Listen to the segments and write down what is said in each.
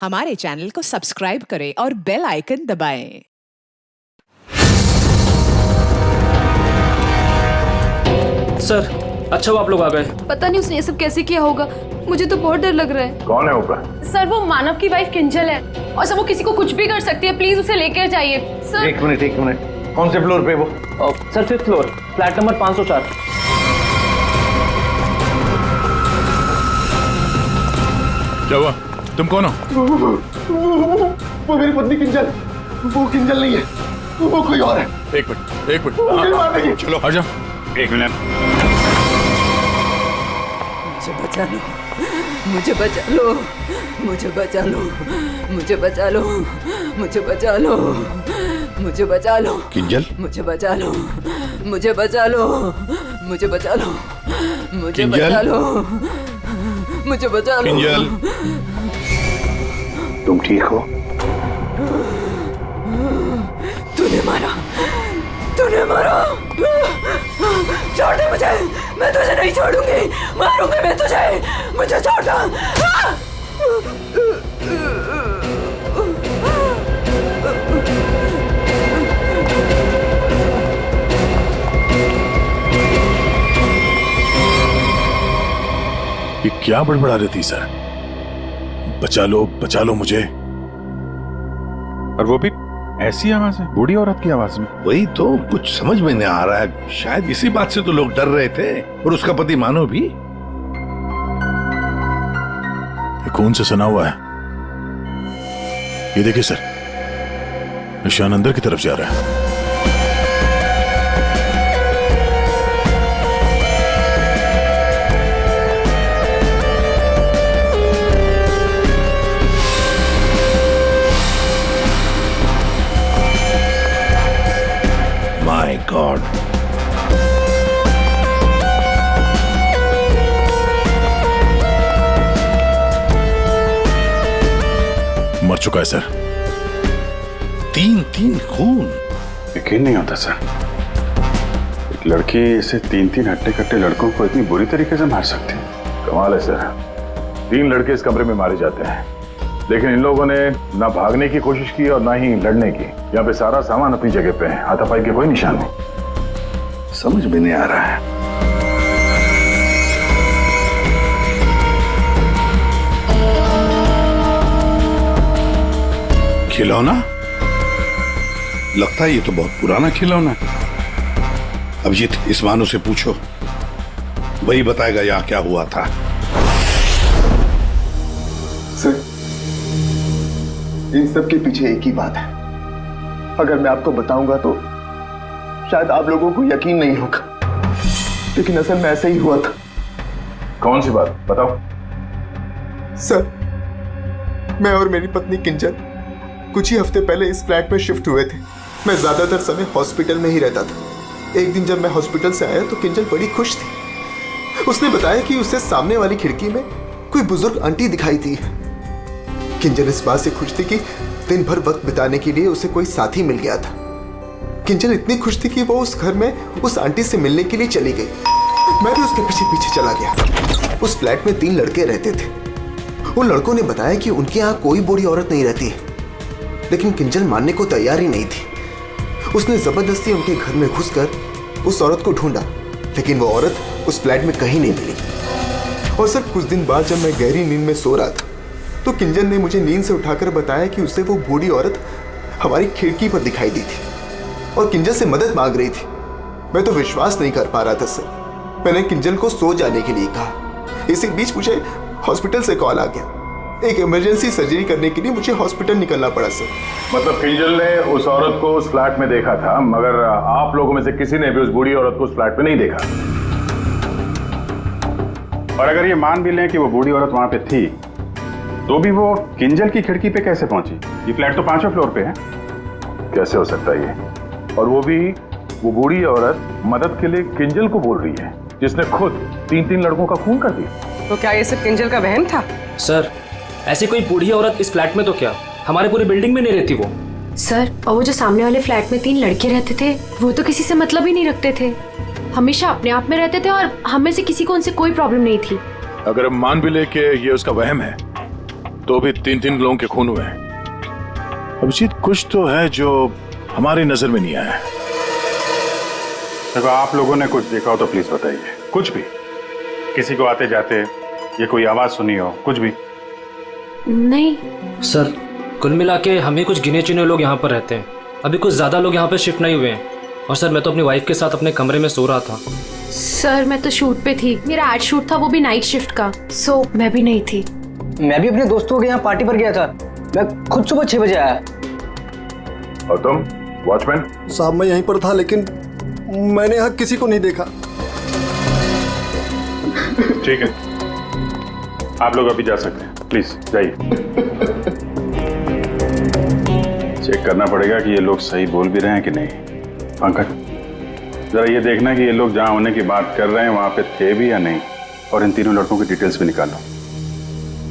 हमारे चैनल को सब्सक्राइब करें और बेल आइकन दबाएं। सर, अच्छा वो आप लोग आ गए। पता नहीं उसने ये सब कैसे किया होगा, मुझे तो बहुत डर लग रहा है। कौन है ऊपर? सर वो मानव की वाइफ किंजल है और सर वो किसी को कुछ भी कर सकती है, प्लीज उसे लेकर जाइए सर। एक मिनट, कौन से फ्लोर पे वो? Sir 5th floor, flat number 504। क्या हुआ? तुम कौन हो? वो मेरी पत्नी किंजल। वो किंजल नहीं है, वो कोई और है। एक मिनट चलो आ जाओ। एक मिनट। मुझे बचा लो, मुझे बचा लो, मुझे बचा लो, मुझे बचा लो, मुझे बचा लो, किंजल, मुझे बचा लो, मुझे बचा लो, मुझे बचा लो, मुझे किंजल? बचा लो, मुझे बचा लो। किंजल, तुम ठीक हो? तूने मारा, तूने मारा। छोड़ दे मुझे, मैं तुझे नहीं छोड़ूंगी, मारूंगी मैं तुझे, मुझे छोड़ दो। ये क्या बड़बड़ा रही थी सर? बचा लो मुझे। और वो भी ऐसी आवाज है, बूढ़ी औरत की आवाज में। वही तो कुछ समझ में नहीं आ रहा है। शायद इसी बात से तो लोग डर रहे थे, और उसका पति मानव भी। ये खून से सना हुआ है। ये देखिए सर, निशान अंदर की तरफ जा रहा है। My God. मर चुका है सर। 3 खून। यकीन नहीं होता सर, एक लड़की ऐसे 3 हट्टे कट्टे लड़कों को इतनी बुरी तरीके से मार सकती है। कमाल है सर। 3 लड़के इस कमरे में मारे जाते हैं, लेकिन इन लोगों ने ना भागने की कोशिश की और ना ही लड़ने की। यहाँ पे सारा सामान अपनी जगह पे है, हाथापाई के कोई निशान नहीं। समझ में नहीं आ रहा है। खिलौना लगता है, ये तो बहुत पुराना खिलौना है। अभिजीत, इस मानो से पूछो, वही बताएगा यहाँ क्या हुआ था। सर, इन सब के पीछे एक ही बात है। अगर मैं आपको बताऊंगा तो शायद आप लोगों को यकीन नहीं होगा, लेकिन असल में ऐसा ही हुआ था। कौन सी बात बताओ? सर, मैं और मेरी पत्नी किंजल कुछ ही हफ्ते पहले इस फ्लैट में शिफ्ट हुए थे। मैं ज्यादातर समय हॉस्पिटल में ही रहता था। एक दिन जब मैं हॉस्पिटल से आया तो किंजल बड़ी खुश थी। उसने बताया कि उसे सामने वाली खिड़की में कोई बुजुर्ग आंटी दिखाई थी। किंजल इस बात से खुश थी कि दिन भर वक्त बिताने के लिए उसे कोई साथी मिल गया था। किंजल इतनी खुश थी कि वो उस घर में उस आंटी से मिलने के लिए चली गई। मैं भी उसके पीछे पीछे चला गया। उस फ्लैट में 3 लड़के रहते थे। उन लड़कों ने बताया कि उनके यहाँ कोई बूढ़ी औरत नहीं रहती, लेकिन किंजल मानने को तैयार ही नहीं थी। उसने जबरदस्ती उनके घर में घुसकर उस औरत को ढूंढा, लेकिन वो औरत उस फ्लैट में कहीं नहीं मिली। और सर, कुछ दिन बाद जब मैं गहरी नींद में सो रहा था तो किंजल ने मुझे नींद से उठाकर बताया कि उसे वो बूढ़ी औरत हमारी खिड़की पर दिखाई दी थी और किंजल से मदद मांग रही थी। मैं तो विश्वास नहीं कर पा रहा था सर। मैंने किंजल को सो जाने के लिए कहा। इसी बीच मुझे हॉस्पिटल से कॉल आ गया। एक इमरजेंसी सर्जरी करने के लिए मुझे हॉस्पिटल निकलना पड़ा सर। मतलब किंजल ने उस औरत को उस फ्लैट में देखा था, मगर आप लोगों में से किसी ने भी उस बूढ़ी औरत को उस फ्लैट में नहीं देखा। और अगर ये मान भी लें कि वो बूढ़ी औरत वहां पे थी, तो भी वो किंजल की खिड़की पे कैसे पहुंची? ये फ्लैट तो 5वें फ्लोर पे है। कैसे हो सकता है ये? और वो भी वो बूढ़ी औरत मदद के लिए किंजल को बोल रही है, जिसने खुद 3 लड़कों का खून कर दिया। तो क्या ये सब किंजल का वहम था? सर, ऐसी कोई बूढ़ी औरत इस फ्लैट में तो क्या, हमारे पूरी बिल्डिंग में नहीं रहती वो। सर, और वो जो सामने वाले फ्लैट में 3 लड़के रहते थे, वो तो किसी से मतलब ही नहीं रखते थे। हमेशा अपने आप में रहते थे और हम में से किसी को उनसे कोई प्रॉब्लम नहीं थी। अगर हम मान भी ले कि ये उसका वहम है, तो भी 3-3 लोगों के खून हुए हैं। अभिजीत, कुछ तो है जो हमारी नजर में नहीं आया है। देखो, आप लोगों ने कुछ देखा हो तो प्लीज बताइए, कुछ भी, किसी को आते जाते ये कोई आवाज सुनी हो, कुछ भी। नहीं सर, कुल मिला के हम ही कुछ गिने चुने लोग यहाँ पर रहते हैं। अभी कुछ ज्यादा लोग यहाँ पे शिफ्ट नहीं हुए हैं। और सर, मैं तो अपनी वाइफ के साथ अपने कमरे में सो रहा था। सर, मैं तो शूट पे थी, मेरा एड शूट था, वो भी नाइट शिफ्ट का, सो मैं भी नहीं थी। मैं भी अपने दोस्तों के यहाँ पार्टी पर गया था। मैं खुद सुबह 6 बजे आया। और तुम वॉचमैन? साहब, मैं यहीं पर था, लेकिन मैंने यहाँ किसी को नहीं देखा। ठीक है, आप लोग अभी जा सकते हैं, प्लीज जाइए। चेक करना पड़ेगा कि ये लोग सही बोल भी रहे हैं कि नहीं। पंकज, जरा ये देखना कि ये लोग जहां होने की बात कर रहे हैं वहां पे थे भी या नहीं, और इन तीनों लड़कों की डिटेल्स भी निकालो।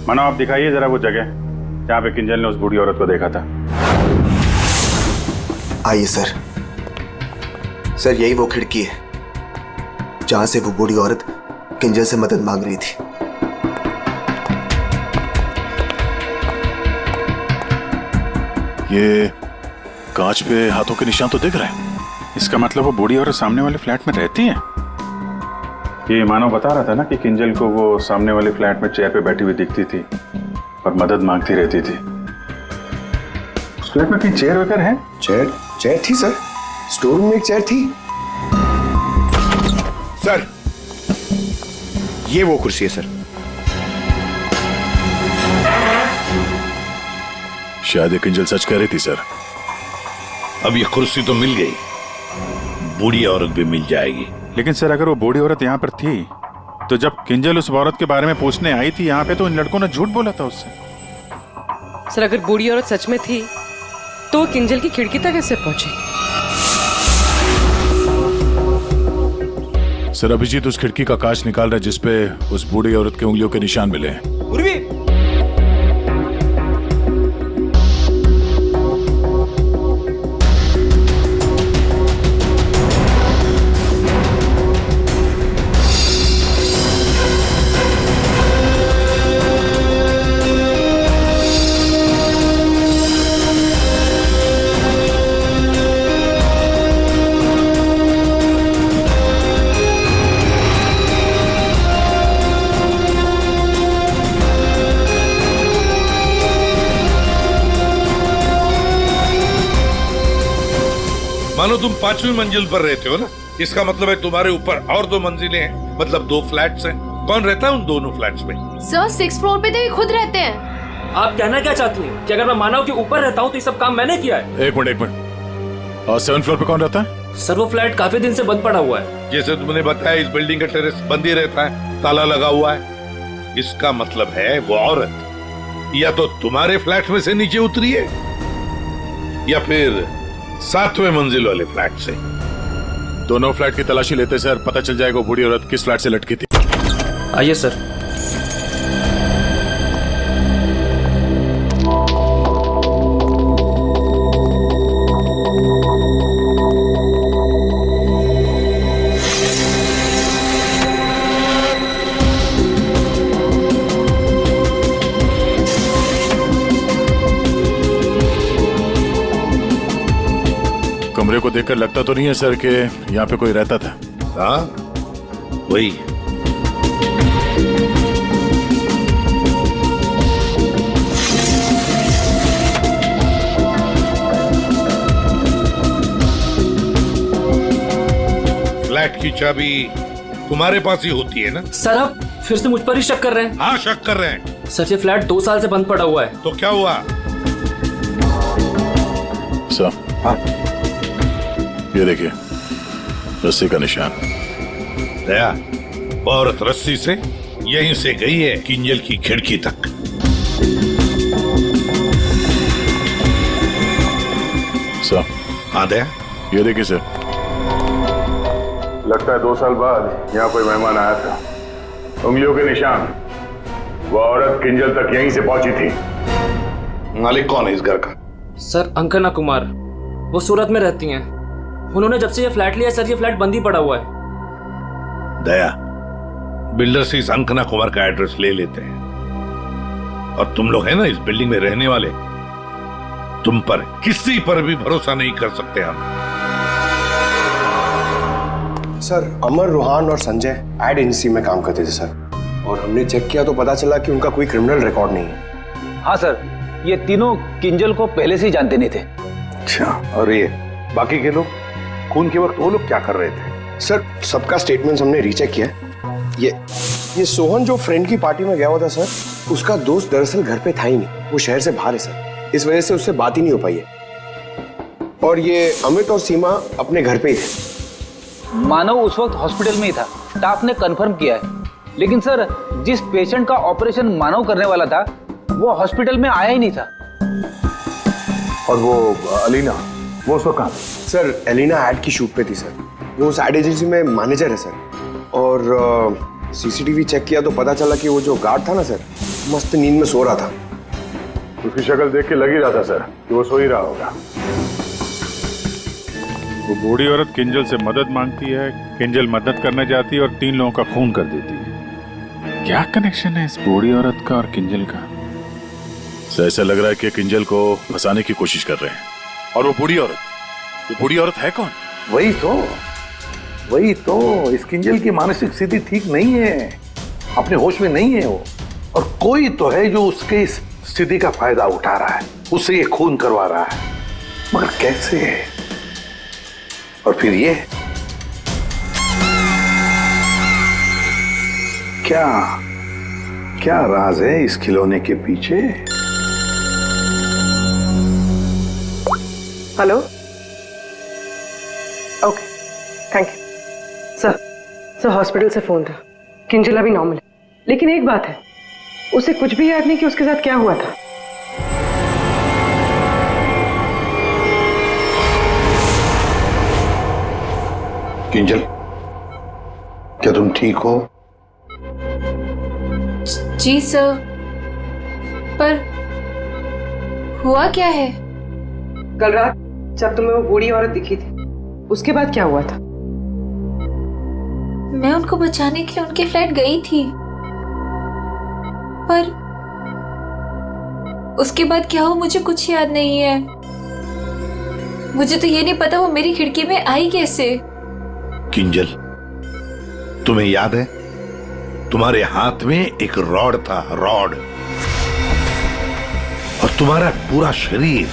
मानो, आप दिखाइए जरा वो जगह जहां पे किंजल ने उस बूढ़ी औरत को देखा था। आइए सर। सर, यही वो खिड़की है जहां से वो बूढ़ी औरत किंजल से मदद मांग रही थी। ये कांच पे हाथों के निशान तो दिख रहे हैं। इसका मतलब वो बूढ़ी औरत सामने वाले फ्लैट में रहती है। ये मानव बता रहा था ना कि किंजल को वो सामने वाले फ्लैट में चेयर पे बैठी हुई दिखती थी और मदद मांगती रहती थी। उस फ्लैट में कहीं चेयर वगैरह है? चेयर थी सर, स्टोर रूम में एक चेयर थी। सर, ये वो कुर्सी है सर। शायद ये किंजल सच कह रही थी सर। अब ये कुर्सी तो मिल गई, बूढ़ी औरत भी मिल जाएगी। लेकिन सर, अगर वो बूढ़ी औरत यहाँ पर थी तो जब किंजल उस औरत के बारे में पूछने आई थी यहाँ पे, तो इन लड़कों ने झूठ बोला था उससे। सर, अगर बूढ़ी औरत सच में थी तो किंजल की खिड़की तक कैसे पहुंची? सर, अभिजीत उस खिड़की का कांच निकाल रहा है जिसपे उस बूढ़ी औरत के उंगलियों के निशान मिले हैं। मानो तुम 5वीं मंजिल पर रहते हो ना, इसका मतलब है तुम्हारे ऊपर और 2 मंजिलें हैं, मतलब 2 फ्लैट्स हैं। कौन रहता है उन दोनों फ्लैट्स में? सर, 6th फ्लोर पे तो ये खुद रहते हैं। आप कहना क्या चाहती हैं कि अगर मैं मानव के ऊपर रहता हूँ तो ये सब काम मैंने किया है? एक मिनट। और 7th फ्लोर पे कौन रहता है? सर, वो फ्लैट काफी दिन से बंद पड़ा हुआ है। जैसे तुमने बताया, इस बिल्डिंग का टेरेस बंद ही रहता है, ताला लगा हुआ है। इसका मतलब है वो औरत या तो तुम्हारे फ्लैट में से नीचे उतरी है या फिर 7वें मंजिल वाले फ्लैट से। दोनों फ्लैट की तलाशी लेते सर, पता चल जाएगा बूढ़ी औरत किस फ्लैट से लटकी थी। आइए सर। कमरे को देखकर लगता तो नहीं है सर कि यहाँ पे कोई रहता था। हाँ, वही। फ्लैट की चाबी तुम्हारे पास ही होती है ना? सर, आप फिर से मुझ पर ही शक कर रहे हैं? हाँ, शक कर रहे हैं। सर, ये फ्लैट 2 साल से बंद पड़ा हुआ है। तो क्या हुआ? सर, हाँ, ये देखिए, रस्सी का निशान। दया, औरत रस्सी से यहीं से गई है किंजल की खिड़की तक। सर, हाँ दया, ये देखिए सर। लगता है 2 साल बाद यहाँ कोई मेहमान आया था। उंगलियों के निशान, वो औरत किंजल तक यहीं से पहुंची थी। मालिक कौन है इस घर का? सर, अंकना कुमार, वो सूरत में रहती हैं। उन्होंने जब से ये फ्लैट लिया सर, ये फ्लैट बंद ही पड़ा हुआ है। दया, बिल्डर से इस अंकना कुमार का एड्रेस ले लेते हैं और तुम लोग हैं ना इस बिल्डिंग में रहने वाले, तुम पर किसी पर भी भरोसा नहीं कर सकते हम। सर, अमर, रोहान और संजय एड एजेंसी में काम करते थे सर, और हमने चेक किया तो पता चला कि उनका कोई क्रिमिनल रिकॉर्ड नहीं है। हाँ सर, ये तीनों किंजल को पहले से ही जानते नहीं थे। अच्छा, और ये बाकी के लोग, खून के वक्त वो लोग क्या कर रहे थे? सर, सबका स्टेटमेंट हमने रीचेक किया। ये सोहन जो फ्रेंड की पार्टी में गया हुआ था सर, उसका दोस्त दरअसल घर पे था ही नहीं, वो शहर से बाहर है सर, इस वजह से उससे बात ही नहीं हो पाई है। और ये अमित और सीमा अपने घर पे ही थे। मानव उस वक्त हॉस्पिटल में ही था, स्टाफ ने कंफर्म किया है। लेकिन सर, जिस पेशेंट का ऑपरेशन मानव करने वाला था वो हॉस्पिटल में आया ही नहीं था। और वो अलीना, वो उस वक्त कहाँ थी? सर, एलिना एड की शूट पे थी सर, वो उस एड एजेंसी में मैनेजर है सर। और सीसीटीवी चेक किया तो पता चला कि वो जो गार्ड था ना सर, मस्त नींद में सो रहा था। उसकी शक्ल देख के लग ही रहा था सर कि वो सो ही रहा होगा। वो बूढ़ी औरत किंजल से मदद मांगती है, किंजल मदद करने जाती है और 3 लोगों का खून कर देती है। क्या कनेक्शन है इस बूढ़ी औरत का और किंजल का? ऐसा लग रहा है कि किंजल को फंसाने की कोशिश कर रहे हैं। और वो बूढ़ी औरत है कौन? वही तो इस किंजल की मानसिक स्थिति ठीक नहीं है, अपने होश में नहीं है वो, और कोई तो है जो उसके इस स्थिति का फायदा उठा रहा है, उससे ये खून करवा रहा है, मगर कैसे? और फिर ये क्या राज है इस खिलौने के पीछे? Hello, okay, thank you. Sir hospital से फोन था, किंजल अभी नॉर्मल है, लेकिन एक बात है, उसे कुछ भी याद नहीं कि उसके साथ क्या हुआ था। किंजल, क्या तुम ठीक हो? जी सर, पर हुआ क्या है? कल रात जब तुम्हें वो बूढ़ी औरत दिखी थी, उसके बाद क्या हुआ था? मैं उनको बचाने के लिए उनके फ्लैट गई थी, पर उसके बाद क्या हुआ मुझे कुछ याद नहीं है। मुझे तो ये नहीं पता वो मेरी खिड़की में आई कैसे। किंजल, तुम्हें याद है तुम्हारे हाथ में एक रॉड था, रॉड, और तुम्हारा पूरा शरीर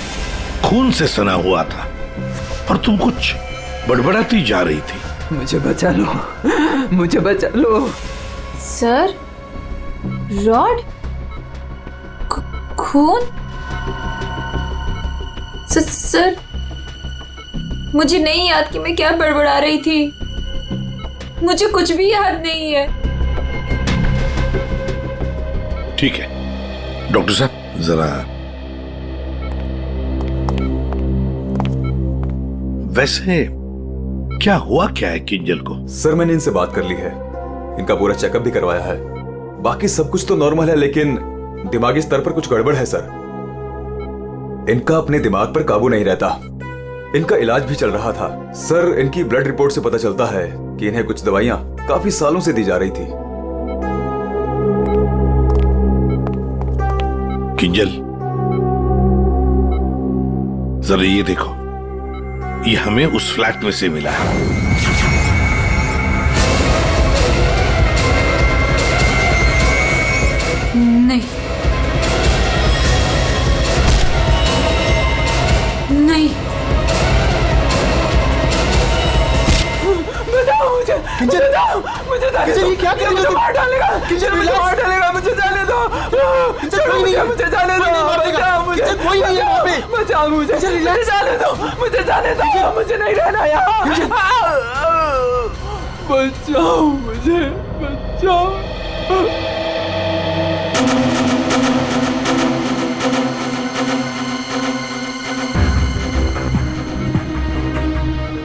खून से सना हुआ था, और तुम कुछ बड़बड़ाती जा रही थी। मुझे बचा लो, मुझे बचा लो। सर, रॉड, खून? सर, मुझे नहीं याद कि मैं क्या बड़बड़ा रही थी, मुझे कुछ भी याद नहीं है। ठीक है डॉक्टर साहब, जरा वैसे क्या हुआ क्या है किंजल को? सर, मैंने इनसे बात कर ली है, इनका पूरा चेकअप भी करवाया है, बाकी सब कुछ तो नॉर्मल है, लेकिन दिमागी स्तर पर कुछ गड़बड़ है सर। इनका अपने दिमाग पर काबू नहीं रहता। इनका इलाज भी चल रहा था सर। इनकी ब्लड रिपोर्ट से पता चलता है कि इन्हें कुछ दवाइयां काफी सालों से दी जा रही थी। किंजल, जरा ये देखो, ये हमें उस फ्लैट में से मिला है। नहीं, नहीं, मुझे ये क्या कर रही हो? मार डालेगा, मुझे मार डालेगा, मुझे जाने दो, मुझे जाने दो, कोई नहीं है वहाँ पे, बचाओ मुझे, जाने दो, मुझे जाने दो, मुझे नहीं रहना यहाँ, बचाओ मुझे, बचाओ।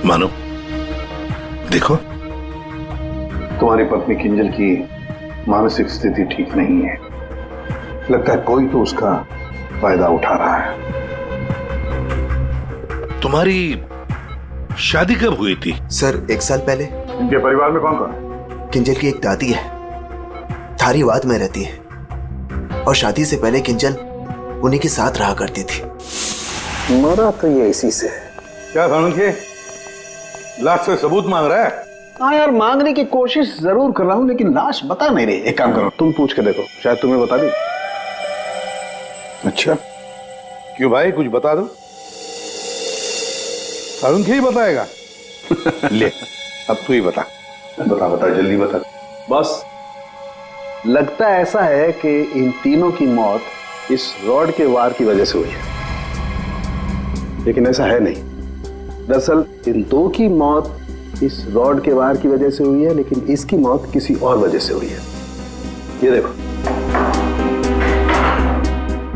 मानो, देखो, तुम्हारी पत्नी किंजल की मानसिक स्थिति ठीक नहीं है, लगता है कोई तो उसका फायदा उठा रहा है। तुम्हारी शादी कब हुई थी? सर, 1 साल पहले। इनके परिवार में कौन कौन है? किंजल की एक दादी है, धारीवाद में रहती है, और शादी से पहले किंजल उन्हीं के साथ रहा करती थी। मरा तो ये इसी से है। क्या सालुंखे, लाश से सबूत मांग रहा है? हाँ यार, मांगने की कोशिश जरूर कर रहा हूँ, लेकिन लाश बता नहीं रही। एक काम करो, तुम पूछ के देखो, शायद तुम्हें बता दी। अच्छा, क्यों भाई, कुछ बता दो। सालुंखे ही बताएगा? ले, अब तू ही बता। बता जल्दी बता। बस लगता ऐसा है कि इन तीनों की मौत इस रॉड के वार की वजह से हुई है, लेकिन ऐसा है नहीं। दरअसल इन दो की मौत इस रॉड के वार की वजह से हुई है, लेकिन इसकी मौत किसी और वजह से हुई है। ये देखो,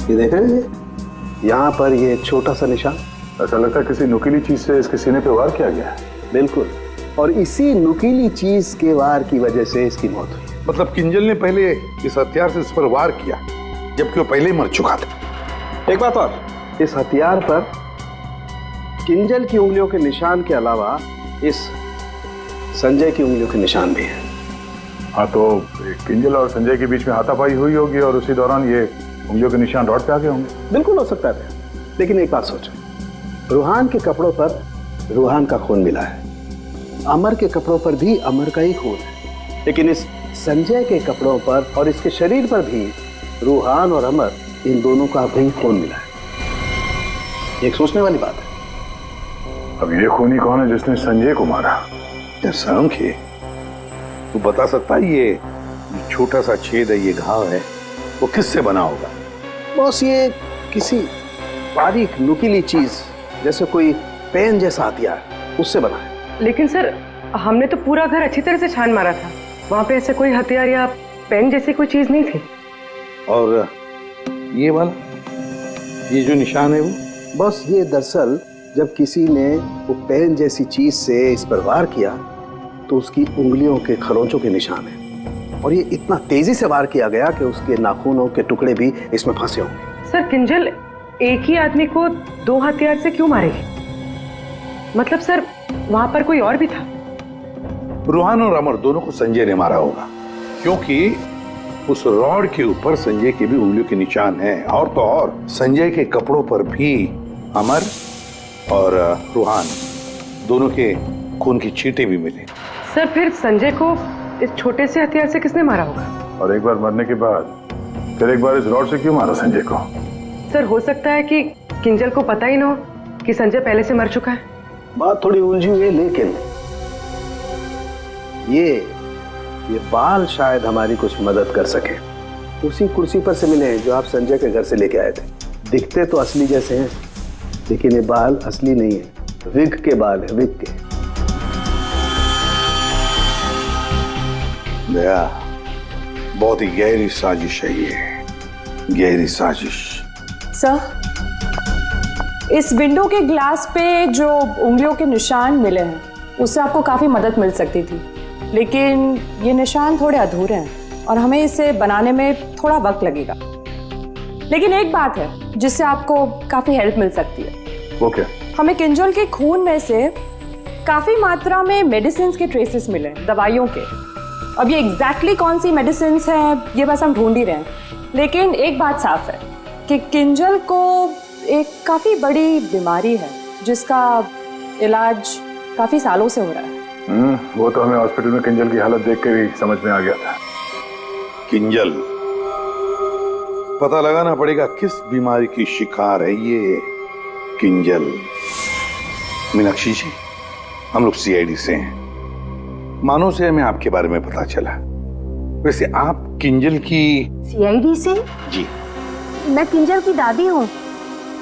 ये देख रहे हैं यहाँ पर ये छोटा सा निशान। ऐसा लगता है किसी नुकीली चीज से इसके सीने पे वार किया गया है। बिल्कुल, और इसी नुकीली चीज के वार की वजह से इसकी मौत हुई। मतलब किंजल ने पहले इस हथियार से इस पर वार किया, जबकि वो पहले ही मर चुका था। एक बात और, इस हथियार पर किंजल की उंगलियों के निशान के अलावा इस संजय की उंगलियों के निशान भी हैं। हाँ, तो किंजल और संजय के बीच में हाथापाई हुई होगी और उसी दौरान ये उंगलियों के निशान रॉड पे आ गए होंगे। बिल्कुल हो सकता है, लेकिन एक बात सोचो, रूहान के कपड़ों पर रूहान का खून मिला है, अमर के कपड़ों पर भी अमर का ही खून है, लेकिन इस संजय के कपड़ों पर और इसके शरीर पर भी रूहान और अमर, इन दोनों का भी खून मिला है। एक सोचने वाली बात है। अब ये खूनी कौन है जिसने संजय को मारा? सालुंखे, तू बता सकता है ये छोटा सा छेद है, ये घाव है, वो किससे बना होगा? बॉस, ये किसी बारीक नुकीली चीज जैसे कोई पेन जैसा हथियार, उससे बना है। लेकिन सर, हमने तो पूरा घर अच्छी तरह से छान मारा था, वहां पे ऐसे कोई हथियार या पेन जैसी कोई चीज नहीं थी। और ये वाला, ये जो निशान है वो? बस ये दरअसल जब किसी ने वो पेन जैसी चीज से इस पर वार किया तो उसकी उंगलियों के खरोंचों के निशान है, और ये इतना तेजी से वार किया गया कि उसके नाखूनों के टुकड़े भी इसमें फंसे होंगे। सर, किंजल एक ही आदमी को दो हथियार से क्यों मारेगी? मतलब सर, वहां पर कोई और भी था? रूहान और अमर दोनों को संजय ने मारा होगा, क्योंकि उस रॉड के ऊपर संजय की भी उंगलियों के निशान हैं, और तो और संजय के कपड़ों पर भी अमर और रूहान दोनों के खून की छींटे भी मिले। सर, फिर संजय को इस छोटे से हथियार से किसने मारा होगा? और एक बार मरने के बाद फिर एक बार इस रॉड से क्यों मारा संजय को? सर, हो सकता है कि किंजल को पता ही ना हो कि संजय पहले से मर चुका है। बात थोड़ी उलझी हुई है, लेकिन ये बाल शायद हमारी कुछ मदद कर सके। उसी कुर्सी पर से मिले हैं जो आप संजय के घर से लेके आए थे। दिखते तो असली जैसे हैं, लेकिन ये बाल असली नहीं है, विग के बाल है, विग के। दया, बहुत ही गहरी साजिश है ये, गहरी साजिश। सर, इस विंडो के ग्लास पे जो उंगलियों के निशान मिले हैं, उससे आपको काफी मदद मिल सकती थी, लेकिन ये निशान थोड़े अधूरे हैं और हमें इसे बनाने में थोड़ा वक्त लगेगा। लेकिन एक बात है जिससे आपको काफी हेल्प मिल सकती है। वो क्या? हमें किंजल के खून में से काफी मात्रा में मेडिसिन के ट्रेसेस मिले, दवाइयों के। अब ये एग्जैक्टली कौन सी मेडिसिन हैं ये बस हम ढूंढ ही रहे हैं, लेकिन एक बात साफ है कि किंजल को एक काफी बड़ी बीमारी है जिसका इलाज काफी सालों से हो रहा है। वो तो हमें हॉस्पिटल में किंजल की हालत देख कर ही समझ में आ गया था। किंजल, पता लगाना पड़ेगा किस बीमारी की शिकार है ये किंजल। मीनाक्षी जी, हम लोग सीआईडी से हैं, मानो से हमें आपके बारे में पता चला। वैसे आप किंजल की? सीआईडी से? जी। मैं किंजल की दादी हूँ।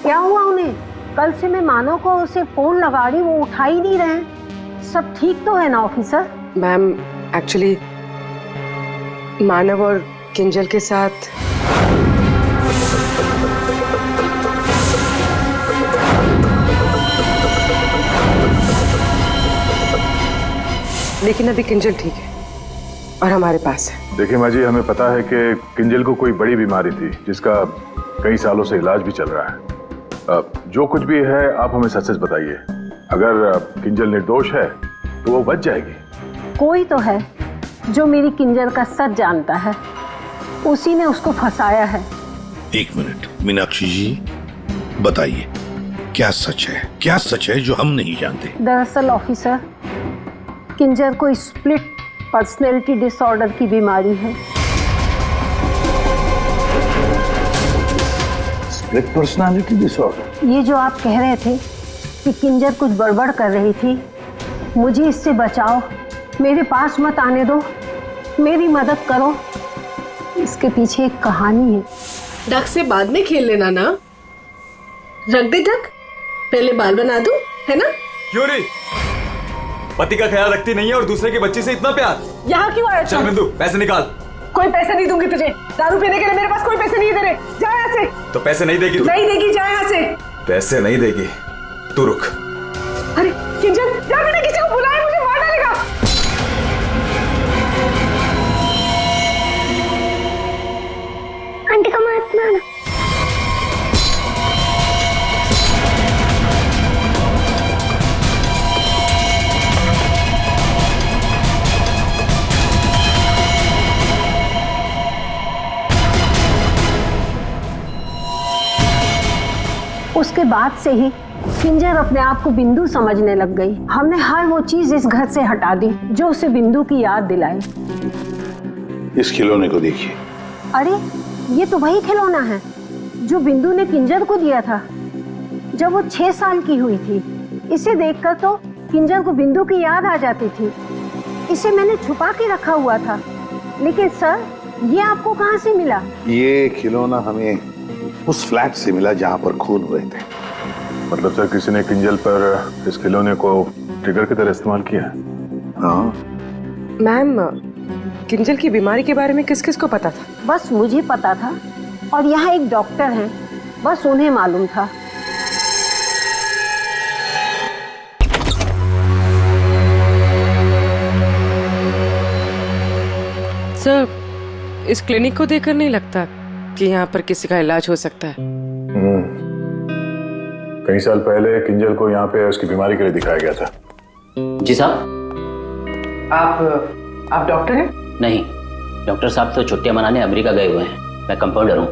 क्या हुआ उन्हें? कल से मैं मानव को उसे फोन लगा रही, वो उठा ही नहीं रहे। सब ठीक तो है ना ऑफिसर? मैम, एक्चुअली मानव और किंजल के साथ लेकिन अभी किंजल ठीक है और हमारे पास है। देखिए माँ जी, हमें पता है कि किंजल को कोई बड़ी बीमारी थी जिसका कई सालों से इलाज भी चल रहा है। जो कुछ भी है आप हमें सच सच बताइए। अगर किंजल निर्दोष है तो वो बच जाएगी। कोई तो है जो मेरी किंजल का सच जानता है, उसी ने उसको फंसाया है। एक मिनट मीनाक्षी जी, बताइए क्या सच है जो हम नहीं जानते? दरअसल ऑफिसर, किंजर को स्प्लिट पर्सनैलिटी डिसऑर्डर की बीमारी है। Split personality disorder? ये जो आप कह रहे थे कि किंजर कुछ गड़बड़ कर रही थी, मुझे इससे बचाओ, मेरे पास मत आने दो, मेरी मदद करो। इसके पीछे एक कहानी है। डक से बाद में खेल लेना ना। रख दे डक, पहले बाल बना दो, है ना? क्यों नहीं? पति का ख्याल रखती नहीं है और दूसरे के बच्चे से इतना प्यार। यहाँ क्यों आया? चल बिंदु, पैसे निकाल। कोई पैसे नहीं दूंगी तुझे, दारू पीने के लिए मेरे पास कोई पैसे नहीं दे रहे। जा यहाँ से। तो पैसे नहीं देगी तू? नहीं देगी, जा यहाँ से। पैसे नहीं देगी, तू रुक। अरे किंजल, जा, मैंने किसी को बुलाया, मुझे मार डालेगा। आंटी का मत मारना। उसके बाद से ही किंजर अपने आप को बिंदु समझने लग गई। हमने हर वो चीज इस घर से हटा दी जो उसे बिंदु की याद दिलाए। इस खिलौने को देखिए। अरे ये तो वही खिलौना है जो बिंदु ने किंजर को दिया था जब वो 6 साल की हुई थी। इसे देखकर तो किंजर को बिंदु की याद आ जाती थी। इसे मैंने छुपा के रखा हुआ था। लेकिन सर, ये आपको कहाँ से मिला? ये खिलौना हमें उस फ्लैट से मिला जहां पर खून हुए थे। मतलब सर, किसी ने किंजल पर इस खिलौने को ट्रिगर की तरह इस्तेमाल किया? हाँ मैम, किंजल की बीमारी के बारे में किस किस को पता था? बस मुझे पता था और यहाँ एक डॉक्टर हैं, बस उन्हें मालूम था। सर, इस क्लिनिक को देखकर नहीं लगता कि यहाँ पर किसी का इलाज हो सकता है। कई साल पहले किंजल को यहाँ पे उसकी बीमारी के लिए दिखाया गया था। जी साहब। आप डॉक्टर हैं? नहीं, डॉक्टर साहब तो छुट्टियां मनाने अमेरिका गए हुए हैं। मैं कंपाउंडर हूँ।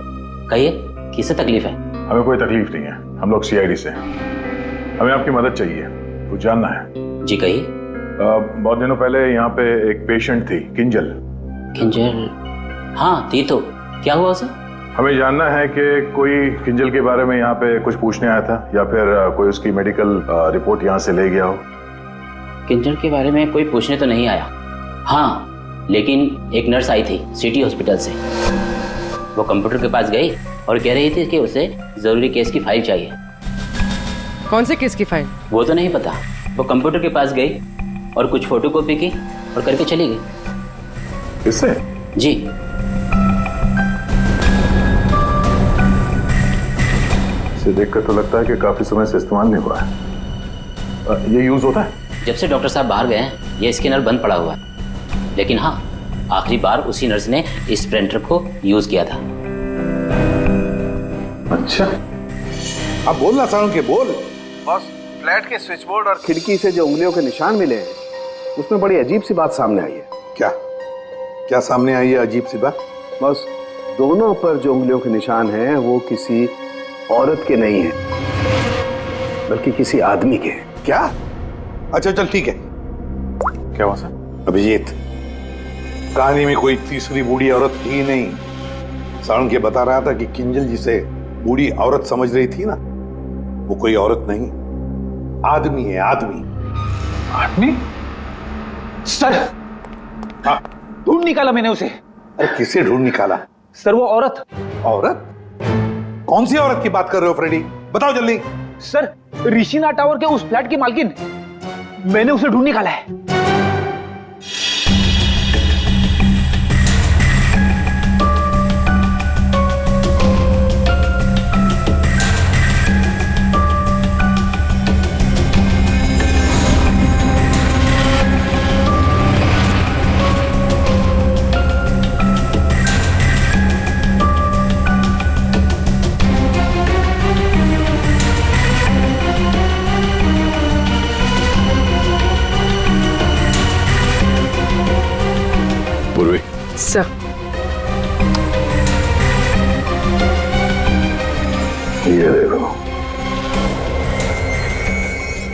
कहिए, किससे तकलीफ है? हमें कोई तकलीफ नहीं है, हम लोग CID से हैं। हमें आपकी मदद चाहिए, कुछ जानना है। जी कहिए। बहुत दिनों पहले यहाँ पे एक पेशेंट थी, किंजल। किंजल? हाँ थी तो, क्या हुआ उसे? हमें जानना है कि कोई किंजल के बारे में यहाँ पे कुछ पूछने आया था या फिर कोई उसकी मेडिकल रिपोर्ट यहाँ से ले गया हो। किंजल के बारे में कोई पूछने तो नहीं आया। हाँ, लेकिन एक नर्स आई थी सिटी हॉस्पिटल से। वो कंप्यूटर के पास गई और कह रही थी कि उसे जरूरी केस की फाइल चाहिए। कौन से केस की फाइल? वो तो नहीं पता। वो कंप्यूटर के पास गई और कुछ फोटोकॉपी की और करके चली गई। किससे? जी। इसे देखकर तो लगता है कि काफी समय से इस्तेमाल नहीं हुआ है। ये यूज होता है? जब से डॉक्टर साहब बाहर गए हैं ये स्कैनर बंद पड़ा हुआ है। लेकिन हाँ, आखिरी बार उसी नर्स ने इस प्रिंटर को यूज किया था। अच्छा, अब बोलना सारुण के बोल। बॉस, फ्लैट के स्विच बोर्ड और खिड़की से जो उंगलियों के निशान मिले हैं उसमें बड़ी अजीब सी बात सामने आई है। क्या क्या सामने आई है अजीब सी बात? बस, दोनों पर जो उंगलियों के निशान हैं वो किसी औरत के नहीं है बल्कि किसी आदमी के। क्या? अच्छा चल ठीक है। क्या हुआ सर? अभिजीत, कहानी में कोई तीसरी बूढ़ी औरत थी नहीं। सारुण के बता रहा था कि किंजल जिसे बूढ़ी औरत समझ रही थी ना, वो कोई औरत नहीं, आदमी है, आदमी। आदमी? सर, हाँ, ढूंढ निकाला मैंने उसे। अरे किसे ढूंढ निकाला? सर वो औरत। औरत? कौन सी औरत की बात कर रहे हो फ्रेडी? बताओ जल्दी। सर, ऋषिना टावर के उस फ्लैट की मालकिन, मैंने उसे ढूंढ निकाला है। देखो,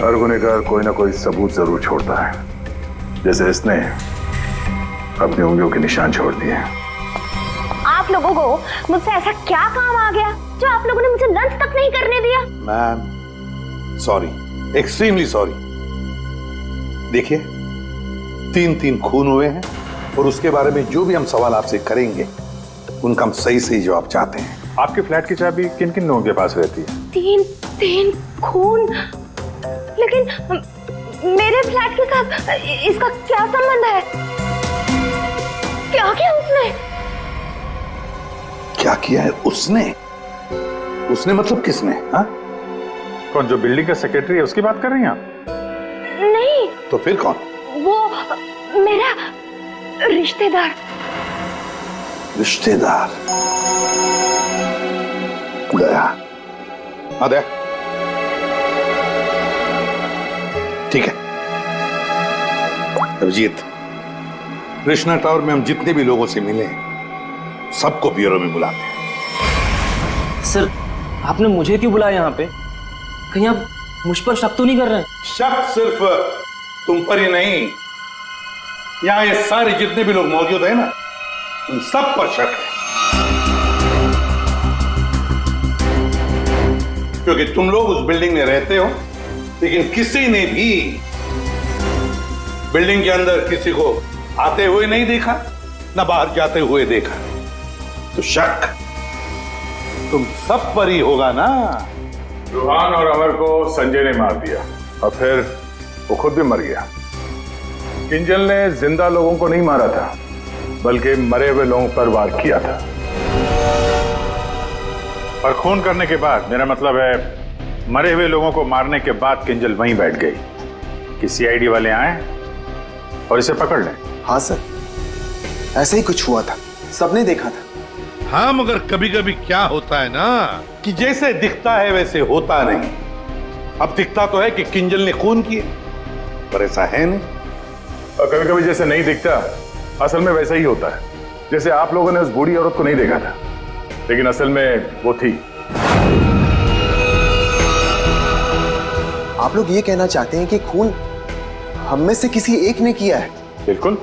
हर गुनहगार कोई ना कोई सबूत जरूर छोड़ता है, जैसे इसने अपनी उंगलियों के निशान छोड़ दिए। आप लोगों को मुझसे ऐसा क्या काम आ गया जो आप लोगों ने मुझे लंच तक नहीं करने दिया? Ma'am sorry, extremely sorry. देखिए, 3 खून हुए हैं और उसके बारे में जो भी हम सवाल आपसे करेंगे उनका हम सही सही जवाब चाहते हैं। आपके फ्लैट की चाबी किन किन लोगों के पास रहती है? 3 खून, लेकिन मेरे फ्लैट के साथ इसका क्या संबंध है? क्या किया उसने? क्या किया है उसने? उसने मतलब किसने? हाँ? कौन, जो बिल्डिंग का सेक्रेटरी है उसकी बात कर रही हैं आप? नहीं। तो फिर कौन? वो मेरा रिश्तेदार। रिश्तेदार गया? अरे ठीक है अभिजीत, कृष्णा टावर में हम जितने भी लोगों से मिले सबको ब्यूरो में बुलाते हैं। सर, आपने मुझे क्यों बुलाया यहाँ पे? कहीं आप मुझ पर शक तो नहीं कर रहे हैं? शक सिर्फ तुम पर ही नहीं, यहाँ ये सारे जितने भी लोग मौजूद हैं ना, उन सब पर शक है। क्योंकि तुम लोग उस बिल्डिंग में रहते हो, लेकिन किसी ने भी बिल्डिंग के अंदर किसी को आते हुए नहीं देखा, ना बाहर जाते हुए देखा। तो शक तुम सब पर ही होगा ना। रूहान और अमर को संजय ने मार दिया और फिर वो खुद भी मर गया। किंजल ने जिंदा लोगों को नहीं मारा था, बल्कि मरे हुए लोगों पर वार किया था। और खून करने के बाद, मेरा मतलब है मरे हुए लोगों को मारने के बाद किंजल वहीं बैठ गई कि सीआईडी वाले आए और इसे पकड़ लें। हाँ सर, ऐसे ही कुछ हुआ था, सबने देखा था। हाँ, मगर कभी कभी क्या होता है ना कि जैसे दिखता है वैसे होता नहीं। अब दिखता तो है कि किंजल ने खून किए, पर ऐसा है नहीं। और कभी कभी जैसे नहीं दिखता, असल में वैसा ही होता है। जैसे आप लोगों ने उस बूढ़ी औरत को नहीं देखा था, लेकिन असल में वो थी। आप लोग ये कहना चाहते हैं कि खून हम में से किसी एक ने किया है? बिल्कुल।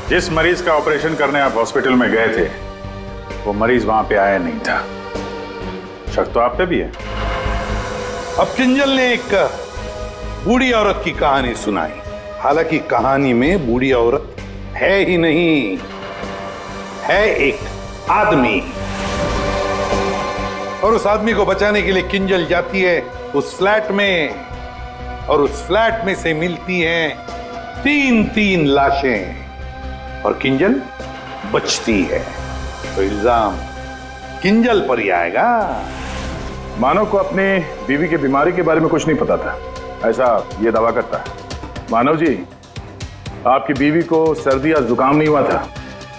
जिस मरीज का ऑपरेशन करने आप हॉस्पिटल में गए थे, वो मरीज वहां पे आया नहीं था। शक तो आप पे भी है। अब किंजल ने एक बूढ़ी औरत की कहानी सुनाई, हालांकि कहानी में बूढ़ी औरत है ही नहीं, है एक आदमी। और उस आदमी को बचाने के लिए किंजल जाती है उस फ्लैट में, और उस फ्लैट में से मिलती हैं 3 लाशें, और किंजल बचती है। तो इल्जाम किंजल पर ही आएगा। मानव को अपने बीवी की बीमारी के बारे में कुछ नहीं पता था, ऐसा ये दावा करता है। मानव जी, आपकी बीवी को सर्दी या जुकाम नहीं हुआ था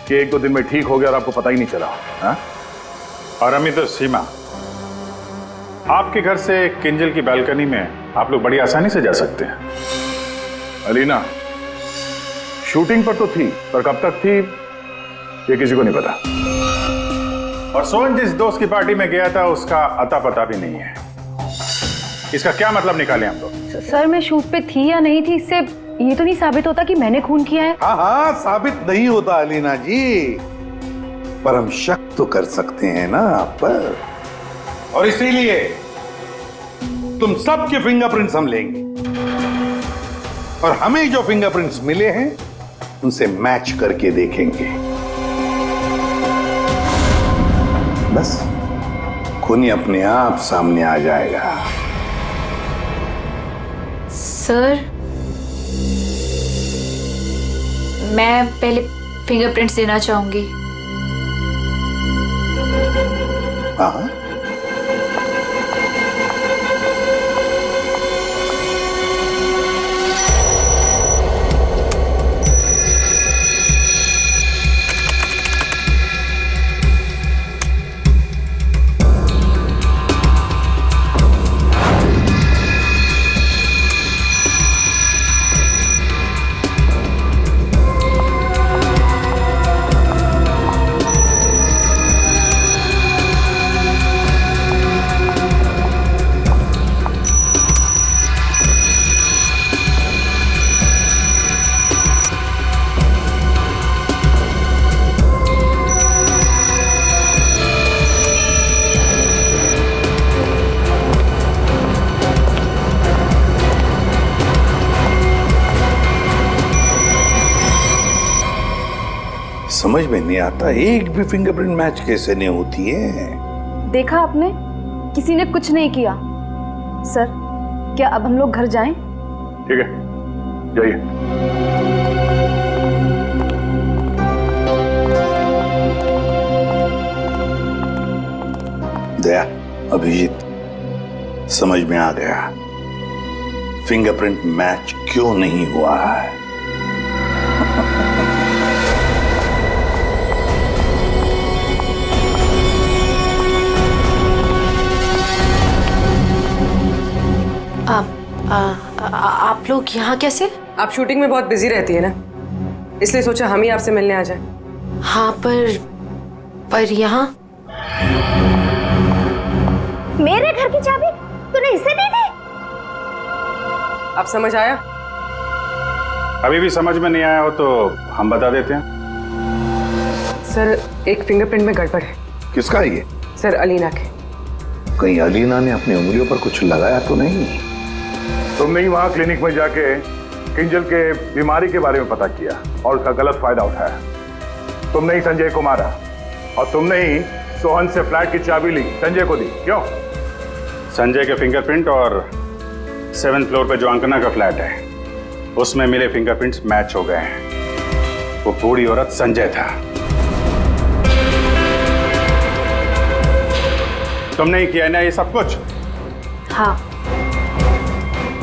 कि 1-2 दिन में ठीक हो गया और आपको पता ही नहीं चला? हा? और अमित, सीमा, आपके घर से किंजल की बालकनी में आप लोग बड़ी आसानी से जा सकते हैं। अलीना शूटिंग पर तो थी, पर कब तक थी ये किसी को नहीं पता। और सोहन जिस दोस्त की पार्टी में गया था, उसका अता पता भी नहीं है। इसका क्या मतलब निकाले हम लोग? सर, मैं शूट पे थी या नहीं थी, इससे ये तो नहीं साबित होता कि मैंने खून किया है। हाँ हाँ, साबित नहीं होता अलीना जी, पर हम शक तो कर सकते हैं ना आप पर। और इसीलिए तुम सबके फिंगरप्रिंट्स हम लेंगे, और हमें जो फिंगरप्रिंट्स मिले हैं उनसे मैच करके देखेंगे। बस खूनी अपने आप सामने आ जाएगा। सर, मैं पहले फिंगरप्रिंट्स देना चाहूंगी। हाँ, समझ में नहीं आता, एक भी फिंगरप्रिंट मैच कैसे नहीं होती है। देखा आपने, किसी ने कुछ नहीं किया। सर, क्या अब हम लोग घर जाएं? ठीक है, जाइए। दया, अभिजीत, समझ में आ गया फिंगरप्रिंट मैच क्यों नहीं हुआ है। आप लोग यहाँ कैसे? आप शूटिंग में बहुत बिजी रहती है ना, इसलिए सोचा हम ही आपसे मिलने आ जाएं। हाँ, पर यहाँ मेरे घर की चाबी तूने इसे दी थी? अब समझ आया? अभी भी समझ में नहीं आया हो तो हम बता देते हैं। सर, एक फिंगरप्रिंट में गड़बड़ है। किसका ये? सर, अलीना के। कहीं अलीना ने अपनी उंगलियों पर कुछ लगाया तो नहीं? तुमने ही वहां क्लिनिक में जाके किंजल के बीमारी के बारे में पता किया और उसका गलत फायदा उठाया। तुमने ही संजय को मारा और तुमने ही सोहन से फ्लैट की चाबी ली, संजय को दी। क्यों? संजय के फिंगरप्रिंट और 7th फ्लोर पे जो अंकना का फ्लैट है उसमें मिले फिंगरप्रिंट्स मैच हो गए हैं। वो बूढ़ी औरत संजय था। तुमने ही किया ना ये सब कुछ? हाँ,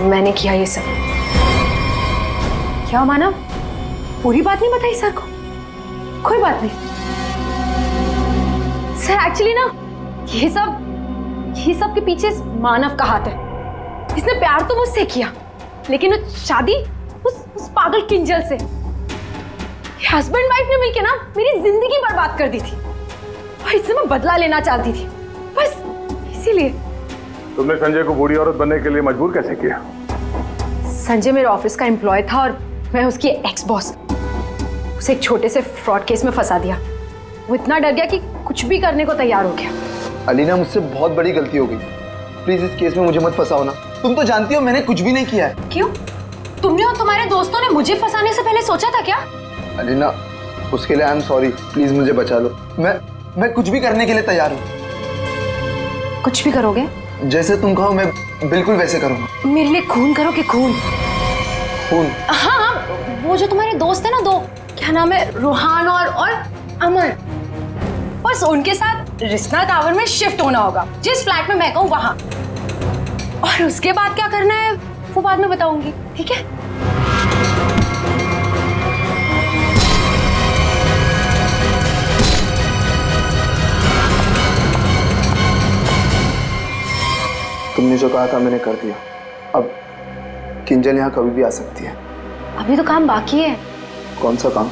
मैंने किया ये सब। क्या मानव, पूरी बात नहीं बताई सर को? कोई बात नहीं सर, एक्चुअली ना ये सब के पीछे मानव का हाथ है। इसने प्यार तो मुझसे किया, लेकिन वो शादी उस पागल किंजल से। हस्बैंड वाइफ ने मिलकर ना मेरी जिंदगी बर्बाद कर दी थी और इससे मैं बदला लेना चाहती थी, बस इसीलिए। तुमने संजय को बूढ़ी औरत बनने के लिए मजबूर कैसे किया? संजय मेरे ऑफिस का एम्प्लॉय था और मैं उसकी एक्स बॉस। उसे एक छोटे से फ्रॉड केस में फंसा दिया। वो इतना डर गया कि कुछ भी करने को तैयार हो गया। अलीना, मुझसे बहुत बड़ी गलती हो गई, प्लीज इस केस में मुझे मत फंसाओ ना। तुम तो जानती हो मैंने कुछ भी नहीं किया है। क्यों? तुमने और तुम्हारे दोस्तों ने मुझे फंसाने से पहले सोचा था क्या? अलीना, उसके लिए आई एम सॉरी, प्लीज मुझे बचा लो। मैं कुछ भी करने के लिए तैयार हूँ। कुछ भी करोगे? जैसे तुम कहो मैं बिल्कुल वैसे करूँगा। मेरे लिए खून करोगे? खून? खून? हाँ, वो जो तुम्हारे दोस्त है ना, दो, क्या नाम है, रोहान और अमर, बस उनके साथ रिश्ता टावर में शिफ्ट होना होगा, जिस फ्लैट में मैं कहूँ वहां। और उसके बाद क्या करना है वो बाद में बताऊंगी, ठीक है? तुमने जो कहा था मैंने कर दिया। अब किंजल यहाँ कभी भी आ सकती है। अभी तो काम बाकी है। कौन सा काम?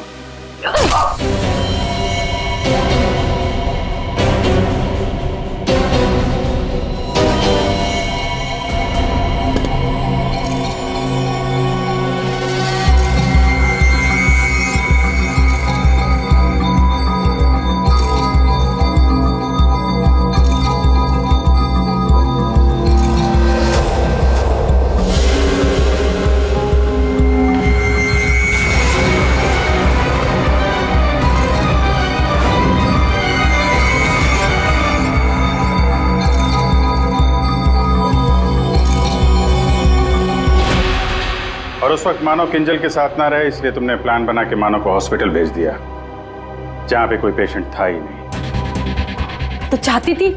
और उस वक्त मानव किंजल के साथ ना रहे, इसलिए तुमने प्लान बना के मानव को हॉस्पिटल भेज दिया जहां पे कोई पेशेंट था ही नहीं। तो चाहती थी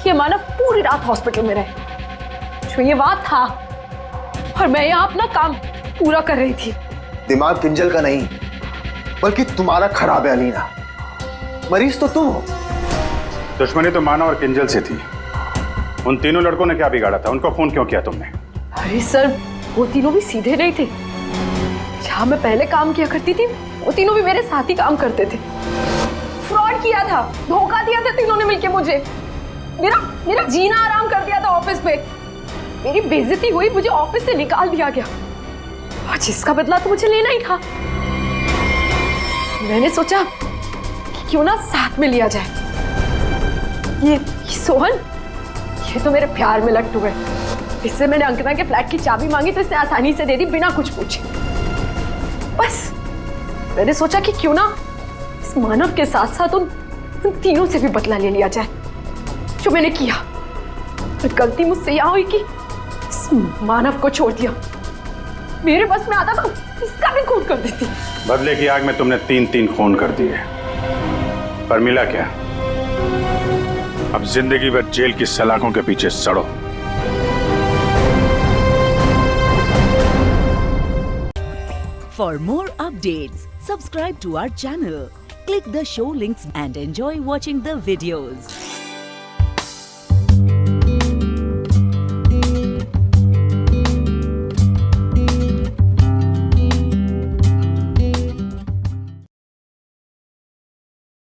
कि मानव पूरी रात हॉस्पिटल में रहे, जो ये बात था, और मैं यहाँ अपना काम पूरा कर रही थी। दिमाग किंजल का नहीं बल्कि तुम्हारा खराब है अलीना। मरीज तो तुम हो। दुश्मनी तो मानव और किंजल से थी। उन तीनों लड़कों ने क्या बिगाड़ा था? उनको फोन क्यों किया तुमने? अरे सर, वो तीनों भी सीधे नहीं थे। जहां मैं पहले काम किया करती थी वो तीनों भी मेरे साथ ही काम करते थे। फ्रॉड किया था, धोखा दिया था तीनों ने मिलके मुझे। मेरा जीना आराम कर दिया था ऑफिस पे। मेरी बेइज्जती हुई, मुझे ऑफिस से निकाल दिया गया, और जिसका बदला तो मुझे लेना ही था। मैंने सोचा कि क्यों ना साथ में लिया जाए। ये सोहन, ये तो मेरे प्यार में लट्टू है। इससे मैंने अंकिता के फ्लैट की चाबी मांगी तो इसने आसानी से दे दी, बिना कुछ पूछे। बस मैंने सोचा कि क्यों ना इस मानव के साथ साथ उन तीनों से भी बदला ले लिया जाए जो मैंने किया। और गलती मुझसे यह हुई कि इस मानव को छोड़ दिया। मेरे बस में आता तो इसका भी खून कर देती। बदले की आग में तुमने 3 खून कर दिए, पर मिला क्या? अब जिंदगी भर जेल की सलाखों के पीछे सड़ो। For more updates, subscribe to our channel, click the show links and enjoy watching the videos.